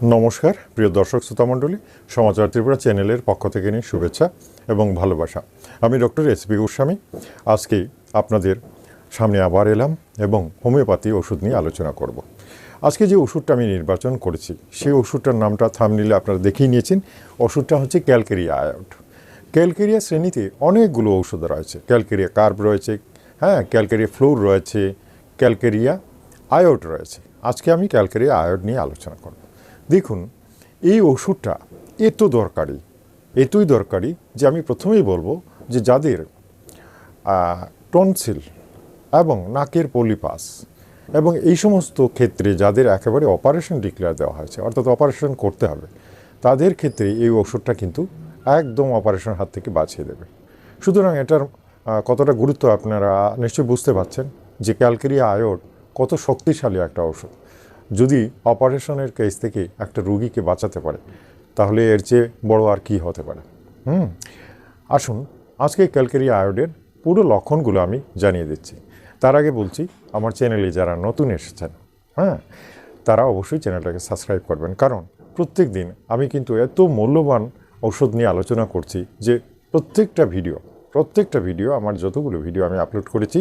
নমস্কার প্রিয় দর্শক শ্রোতামণ্ডলী, সমাচার ত্রিপুরা চ্যানেলের পক্ষ থেকে নিয়ে শুভেচ্ছা এবং ভালোবাসা। আমি ডক্টর SP গোস্বামী আজকে আপনাদের সামনে আবার এলাম এবং হোমিওপ্যাথি ওষুধ নিয়ে আলোচনা করব। আজকে যে ওষুধটা আমি নির্বাচন করেছি সেই ওষুধটার নামটা থাম্বনেইলে আপনারা দেখেই নিয়েছেন। ওষুধটা হচ্ছে ক্যালকেরিয়া আয়োড। ক্যালকেরিয়া শ্রেণীতে অনেকগুলো ওষুধ রয়েছে। ক্যালকেরিয়া কার্ব রয়েছে, ক্যালকেরিয়া ফ্লোর রয়েছে, ক্যালকেরিয়া আয়োড রয়েছে। আজকে আমি ক্যালকেরিয়া আয়োড নিয়ে আলোচনা করব। দেখুন, এই ওষুধটা এতই দরকারি যে আমি প্রথমেই বলবো যে যাদের টনসিল এবং নাকের পলিপাস এবং এই সমস্ত ক্ষেত্রে যাদের একেবারে অপারেশন ডিক্লেয়ার দেওয়া হয়েছে, অর্থাৎ অপারেশন করতে হবে, তাদের ক্ষেত্রে এই ওষুধটা কিন্তু একদম অপারেশন হাত থেকে বাঁচিয়ে দেবে। সুতরাং এটার কতটা গুরুত্ব আপনারা নিশ্চয়ই বুঝতে পারছেন যে ক্যালকেরিয়া আয়োড কত শক্তিশালী একটা ওষুধ। যদি অপারেশনের কেস থেকে একটা রোগীকে বাঁচাতে পারে তাহলে এর চেয়ে বড় আর কি হতে পারে। আসুন আজকে ক্যালকেরিয়া আয়োডের পুরো লক্ষণগুলো আমি জানিয়ে দিচ্ছি। তার আগে বলছি, আমার চ্যানেলে যারা নতুন এসেছেন তারা অবশ্যই চ্যানেলটাকে সাবস্ক্রাইব করবেন, কারণ প্রত্যেক দিন আমি কিন্তু এত মূল্যবান ওষুধ নিয়ে আলোচনা করছি যে প্রত্যেকটা ভিডিও আমার যতগুলো ভিডিও আমি আপলোড করেছি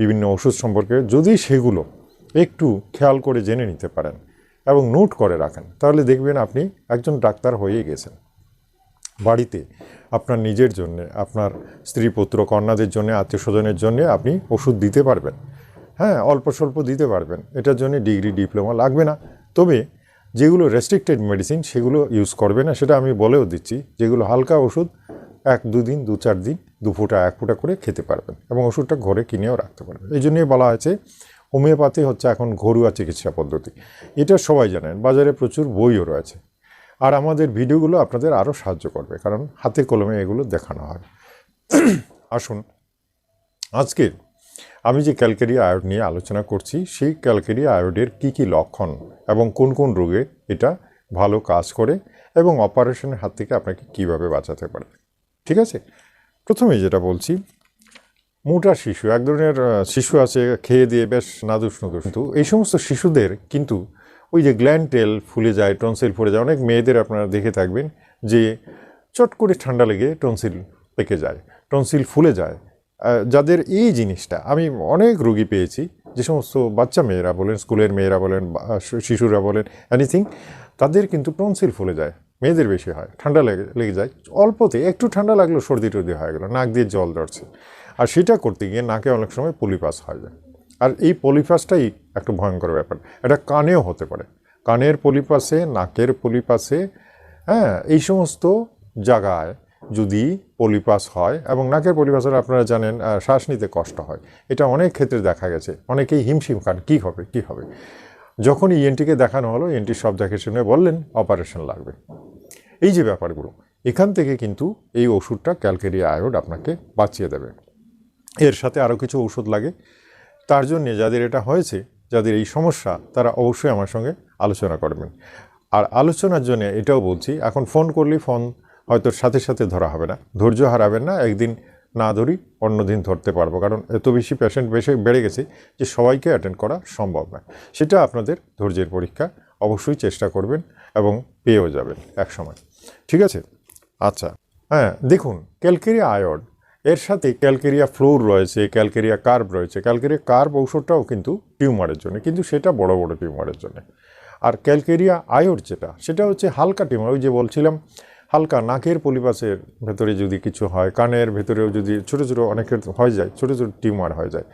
বিভিন্ন ওষুধ সম্পর্কে, যদি সেগুলো একটু খেয়াল করে জেনে নিতে পারেন এবং নোট করে রাখেন তাহলে দেখবেন আপনি একজন ডাক্তার হয়ে গেছেন। বাড়িতে আপনার নিজের জন্য, আপনার স্ত্রী পুত্র কন্যাদের জন্য, আত্মীয় স্বজনের জন্য আপনি ওষুধ দিতে পারবেন। অল্প স্বল্প দিতে পারবেন, এটার জন্য ডিগ্রি ডিপ্লোমা লাগবে না। তবে যেগুলো রেস্ট্রিক্টেড মেডিসিন সেগুলো ইউজ করবে না, সেটা আমি বলেও দিচ্ছি। যেগুলো হালকা ওষুধ 1-2 দিন, 2-4 দিন 2 ফোঁটা 1 ফোঁটা করে খেতে পারবেন এবং ওষুধটা ঘরে কিনেও রাখতে পারবেন। এই জন্যই বলা হয়েছে হোমিওপ্যাথি হচ্ছে এখন ঘরোয়া চিকিৎসা পদ্ধতি। এটা সবাই জানেন, বাজারে প্রচুর বইও রয়েছে। আর আমাদের ভিডিওগুলো আপনাদের আরও সাহায্য করবে, কারণ হাতে কলমে এগুলো দেখানো হয়। আসুন আজকে আমি যে ক্যালকেরিয়া আয়োড নিয়ে আলোচনা করছি সেই ক্যালকেরিয়া আয়োডের কী লক্ষণ এবং কোন কোন রোগে এটা ভালো কাজ করে এবং অপারেশনের হাত থেকে আপনাকে কীভাবে বাঁচাতে পারে। ঠিক আছে, প্রথমে যেটা বলছি, মোটা শিশু, এক ধরনের শিশু আছে খেয়ে দিয়ে বেশ নাদুস নুদুস, কিন্তু এই সমস্ত শিশুদের কিন্তু ওই যে গ্ল্যান্ড টেল ফুলে যায়, টনসিল ফুলে যায়। অনেক মেয়েদের আপনারা দেখে থাকবেন যে চট করে ঠান্ডা লেগে টনসিল পেকে যায়, টনসিল ফুলে যায়। যাদের এই জিনিসটা, আমি অনেক রোগী পেয়েছি, যে সমস্ত বাচ্চা মেয়েরা বলেন, স্কুলের মেয়েরা বলেন, শিশুরা বলেন, এনিথিং, তাদের কিন্তু টনসিল ফুলে যায়। মেয়েদের বেশি হয়, ঠান্ডা লেগে যায়, অল্পতে একটু ঠান্ডা লাগলো সর্দি টর্দি হয়ে গেলো, নাক দিয়ে জল ধরছে। আর সেটা করতে গিয়ে নাকে অনেক সময় পলিপাস হয়ে যায়। আর এই পলিপাসটাই একটা ভয়ঙ্কর ব্যাপার। এটা কানেও হতে পারে, কানের পলিপাসে, নাকের পলিপাসে, এই সমস্ত জায়গায় যদি পলিপাস হয়, এবং নাকের পলিপাসের আপনারা জানেন শ্বাস নিতে কষ্ট হয়, এটা অনেক ক্ষেত্রে দেখা গেছে। অনেকেই হিমশিম খান, কী হবে। যখন ENT-কে দেখানো হলো, ENT সব দেখে শুনে বললেন অপারেশন লাগবে। এই যে ব্যাপারগুলো, এখান থেকে কিন্তু এই ওষুধটা ক্যালকেরিয়া আয়োড আপনাকে বাঁচিয়ে দেবে। এর সাথে আরও কিছু ওষুধ লাগে। তার জন্যে যাদের এটা হয়েছে, যাদের এই সমস্যা, তারা অবশ্যই আমার সঙ্গে আলোচনা করবেন। আর আলোচনার জন্য এটাও বলছি, এখন ফোন করলেই ফোন হয়তো সাথে সাথে ধরা হবে না, ধৈর্য হারাবেন না। একদিন না ধরি অন্য দিন ধরতে পারবো, কারণ এত বেশি পেশেন্ট বেড়ে গেছে যে সবাইকে অ্যাটেন্ড করা সম্ভব নয়। সেটা আপনাদের ধৈর্যের পরীক্ষা, অবশ্যই চেষ্টা করবেন এবং পেয়েও যাবেন এক সময়। ঠিক আছে, আচ্ছা, দেখুন ক্যালকেরিয়া আয়োড, এর সাথে ক্যালকেরিয়া ফ্লোর রয়েছে, ক্যালকেরিয়া কার্ব রয়েছে। ক্যালকেরিয়া কার্ব ঔষধটাও কিন্তু টিউমারের জন্য, কিন্তু সেটা বড় বড় টিউমারের জন্য। আর ক্যালকেরিয়া আয়োড সেটা হচ্ছে হালকা টিউমার। ওই যে বলছিলাম, হালকা নাকের পলিপাসের ভেতরে যদি কিছু হয়, কানের ভেতরেও যদি ছোটো ছোটো অনেকের হয়ে যায়, ছোটো ছোটো টিউমার হয়ে যায়,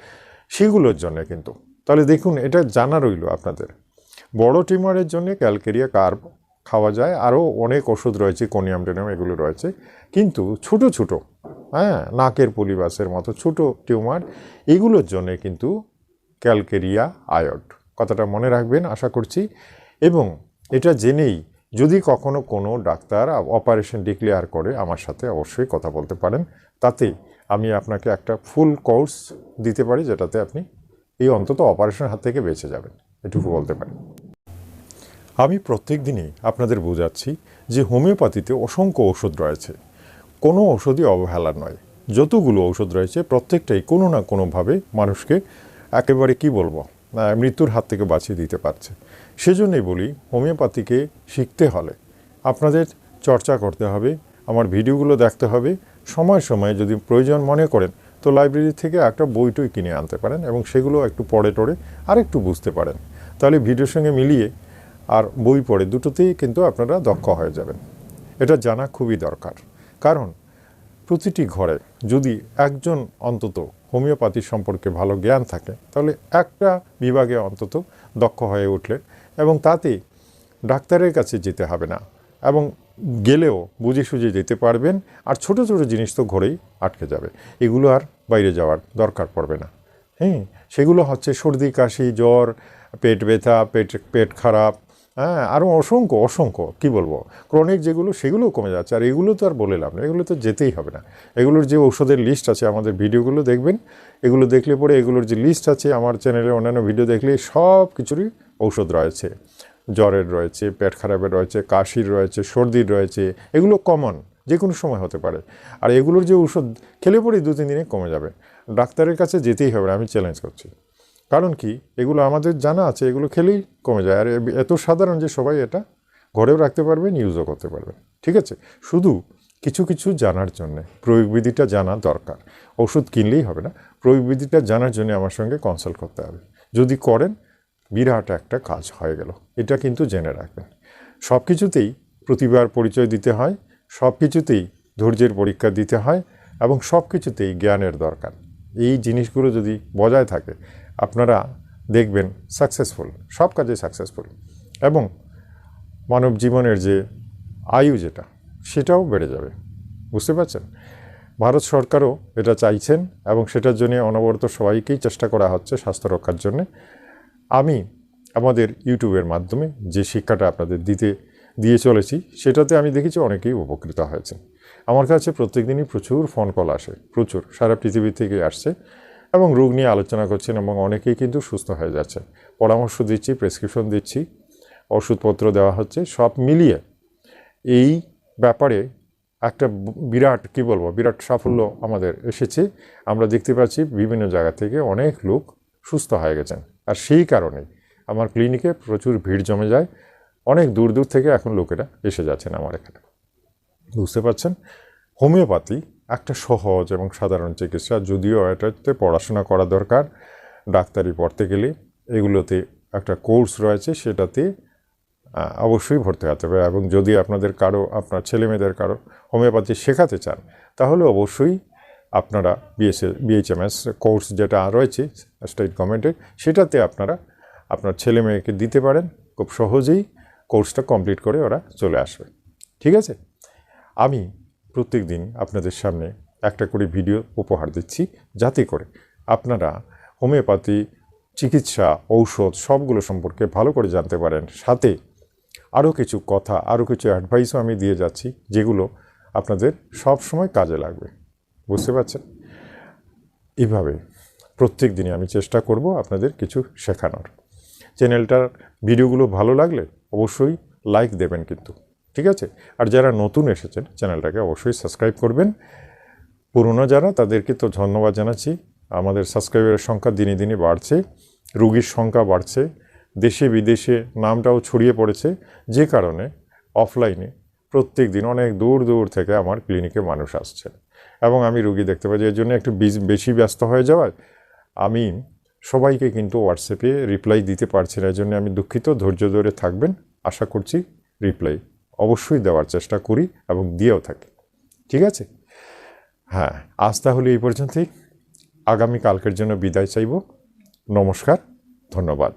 সেগুলোর জন্য কিন্তু। তাহলে দেখুন, এটা জানা রইল আপনাদের। বড় টিউমারের জন্য ক্যালকেরিয়া কার্ব খাওয়া যায়, আরও অনেক ওষুধ রয়েছে, কোনিয়াম টেনিয়াম এগুলো রয়েছে। কিন্তু ছোটো নাকের পলিপাসের মতো ছোটো টিউমার, এগুলোর জন্যে কিন্তু ক্যালকেরিয়া আয়োড। কথাটা মনে রাখবেন আশা করছি। এবং এটা জেনেই যদি কখনো কোনো ডাক্তার অপারেশন ডিক্লেয়ার করে, আমার সাথে অবশ্যই কথা বলতে পারেন। তাতে আমি আপনাকে একটা ফুল কোর্স দিতে পারি, যেটাতে আপনি এই অন্তত অপারেশনের হাত থেকে বেঁচে যাবেন, এটুকু বলতে পারি। আমি প্রত্যেক দিনই আপনাদের বোঝাচ্ছি যে হোমিওপ্যাথিতে অসংখ্য ওষুধ রয়েছে, কোনো ওষুধই অবহেলার নয়। যতগুলো ওষুধ রয়েছে প্রত্যেকটাই কোনো না কোনোভাবে মানুষকে একেবারে মৃত্যুর হাত থেকে বাঁচিয়ে দিতে পারছে। সেজন্যই বলি হোমিওপ্যাথিকে শিখতে হলে আপনাদের চর্চা করতে হবে, আমার ভিডিওগুলো দেখতে হবে, সময় সময় যদি প্রয়োজন মনে করেন তো লাইব্রেরি থেকে একটা বইটই কিনে আনতে পারেন এবং সেগুলো একটু পড়ে টড়ে আর একটু বুঝতে পারেন, তাহলে ভিডিওর সঙ্গে মিলিয়ে আর বই পড়ে দুটোতেই কিন্তু আপনারা দক্ষ হয়ে যাবেন। এটা জানা খুবই দরকার, কারণ প্রতিটি ঘরে যদি একজন অন্তত হোমিওপ্যাথি সম্পর্কে ভালো জ্ঞান থাকে তাহলে একটা বিভাগে অন্তত দক্ষ হয়ে উঠলে এবং তাতে ডাক্তারের কাছে যেতে হবে না এবং গেলেও বুঝে সুঝে যেতে পারবেন। আর ছোট ছোট জিনিস তো ঘরেই আটকে যাবে, এগুলো আর বাইরে যাওয়ার দরকার পড়বে না। হ্যাঁ, সেগুলো হচ্ছে সর্দি কাশি জ্বর, পেট ব্যথা, পেট খারাপ, হ্যাঁ, আরও অসংখ্য কী বলবো ক্রনিক যেগুলো সেগুলোও কমে যাচ্ছে। আর এগুলো তো আর বলে লাভ না, এগুলো তো যেতেই হবে না। এগুলোর যে ঔষধের লিস্ট আছে আমাদের ভিডিওগুলো দেখবেন, এগুলো দেখলে পরে এগুলোর যে লিস্ট আছে আমার চ্যানেলে অন্যান্য ভিডিও দেখলে সব কিছুরই ঔষধ রয়েছে। জ্বরের রয়েছে, পেট খারাপের রয়েছে, কাশির রয়েছে, সর্দির রয়েছে, এগুলো কমন, যে কোনো সময় হতে পারে। আর এগুলোর যে ওষুধ খেলে পরেই 2-3 দিনে কমে যাবে, ডাক্তারের কাছে যেতেই হবে, আমি চ্যালেঞ্জ করছি। কারণ কি, এগুলো আমাদের জানা আছে, এগুলো খেলেই কমে যায়। আর এত সাধারণ যে সবাই এটা ঘরেও রাখতে পারবেন, ইউজও করতে পারবেন। ঠিক আছে, শুধু কিছু কিছু জানার জন্যে প্রয়োগবিধিটা জানা দরকার। ওষুধ কিনলেই হবে না, প্রয়োগবিধিটা জানার জন্য আমার সঙ্গে কনসাল্ট করতে হবে। যদি করেন বিরাট একটা কাজ হয়ে গেল, এটা কিন্তু জেনে রাখবেন। সব কিছুতেই প্রতিবার পরিচয় দিতে হয়, সব কিছুতেই ধৈর্যের পরীক্ষা দিতে হয় এবং সব কিছুতেই জ্ঞানের দরকার। এই জিনিসগুলো যদি বজায় থাকে আপনারা দেখবেন সাকসেসফুল, সব কাজে সাকসেসফুল, এবং মানব জীবনের যে আয়ু যেটা সেটাও বেড়ে যাবে। বুঝতে পারছেন? ভারত সরকারও এটা চাইছেন এবং সেটার জন্য অনবরত সবাইকেই চেষ্টা করা হচ্ছে স্বাস্থ্য রক্ষার জন্যে। আমি আমাদের ইউটিউবের মাধ্যমে যে শিক্ষাটা আপনাদের দিয়ে চলেছি সেটাতে আমি দেখেছি অনেকেই উপকৃত হয়েছে। আমার কাছে প্রত্যেক দিনই প্রচুর ফোন কল আসে, প্রচুর, সারা পৃথিবী থেকে আসছে এবং রোগ নিয়ে আলোচনা করছেন এবং অনেকেই কিন্তু সুস্থ হয়ে যাচ্ছে। পরামর্শ দিচ্ছি, প্রেসক্রিপশন দিচ্ছি, ওষুধপত্র দেওয়া হচ্ছে, সব মিলিয়ে এই ব্যাপারে একটা বিরাট বিরাট সাফল্য আমাদের এসেছে। আমরা দেখতে পাচ্ছি বিভিন্ন জায়গা থেকে অনেক লোক সুস্থ হয়ে গেছেন। আর সেই কারণেই আমার ক্লিনিকে প্রচুর ভিড় জমে যায়, অনেক দূর দূর থেকে এখন লোকেরা এসে যাচ্ছেন আমার এখানে। বুঝতে পারছেন? হোমিওপ্যাথি একটা সহজ এবং সাধারণ চিকিৎসা, যদিও এটাতে পড়াশোনা করা দরকার। ডাক্তারি পড়তে গেলে এগুলোতে একটা কোর্স রয়েছে, সেটাতে অবশ্যই ভর্তি হতে হবে। এবং যদি আপনার ছেলেমেয়েদের কারো হোমিওপ্যাথি শেখাতে চান তাহলে অবশ্যই আপনারা বিএইচএমএস কোর্স যেটা রয়েছে স্টেট গভর্নমেন্টের, সেটাতে আপনারা আপনার ছেলে মেয়েকে দিতে পারেন। খুব সহজেই কোর্সটা কমপ্লিট করে ওরা চলে আসবে। ঠিক আছে, আমি প্রত্যেক দিন আপনাদের সামনে একটা করে ভিডিও উপহার দিচ্ছি, যাতে করে আপনারা হোমিওপ্যাথি চিকিৎসা, ঔষধ সবগুলো সম্পর্কে ভালো করে জানতে পারেন। সাথে আরও কিছু কথা, আরও কিছু অ্যাডভাইসও আমি দিয়ে যাচ্ছি, যেগুলো আপনাদের সব সময় কাজে লাগবে। বুঝতে পারছেন? এইভাবে প্রত্যেক দিনই আমি চেষ্টা করব আপনাদের কিছু শেখানোর। চ্যানেলটার ভিডিওগুলো ভালো লাগলে অবশ্যই লাইক দেবেন কিন্তু, ঠিক আছে? আর যারা নতুন এসেছেন চ্যানেলটাকে অবশ্যই সাবস্ক্রাইব করবেন। পুরনো যারা তাদেরকে তো ধন্যবাদ জানাচ্ছি। আমাদের সাবস্ক্রাইবারের সংখ্যা দিনে দিনে বাড়ছে, রোগীর সংখ্যা বাড়ছে, দেশে বিদেশে নামটাও ছড়িয়ে পড়েছে, যে কারণে অফলাইনে প্রত্যেক দিন অনেক দূর দূর থেকে আমার ক্লিনিকে মানুষ আসছে এবং আমি রোগী দেখতে পাই। এর জন্য একটু বেশি ব্যস্ত হয়ে যাওয়ায় আমি সবাইকে কিন্তু হোয়াটসঅ্যাপে রিপ্লাই দিতে পারছি না। এর জন্য আমি দুঃখিত, ধৈর্য ধরে থাকবেন। আশা করছি রিপ্লাই অবশ্যই দেওয়ার চেষ্টা করি এবং দিয়েও থাকি। ঠিক আছে? হ্যাঁ, আজ তাহলে এই পর্যন্তই। আগামী কালকের জন্য বিদায় চাইব। নমস্কার, ধন্যবাদ।